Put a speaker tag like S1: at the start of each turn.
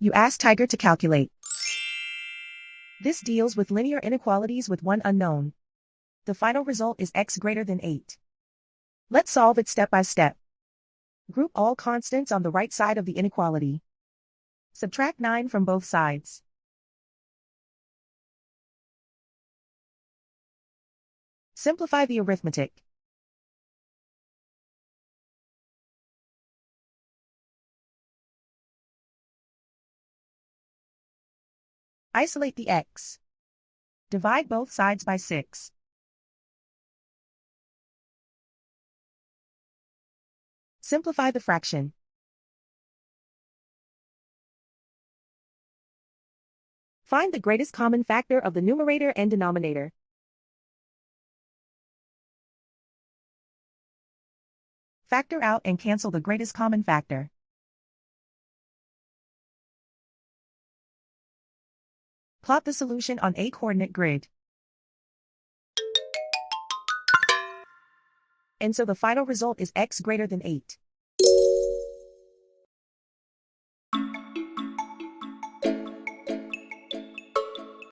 S1: You ask Tiger to calculate. This deals with linear inequalities with one unknown. The final result is x greater than 8. Let's solve it step by step. Group all constants on the right side of the inequality. Subtract 9 from both sides. Simplify the arithmetic. Isolate the x. Divide both sides by 6. Simplify the fraction. Find the greatest common factor of the numerator and denominator. Factor out and cancel the greatest common factor. Plot the solution on a coordinate grid. And so the final result is x greater than 8.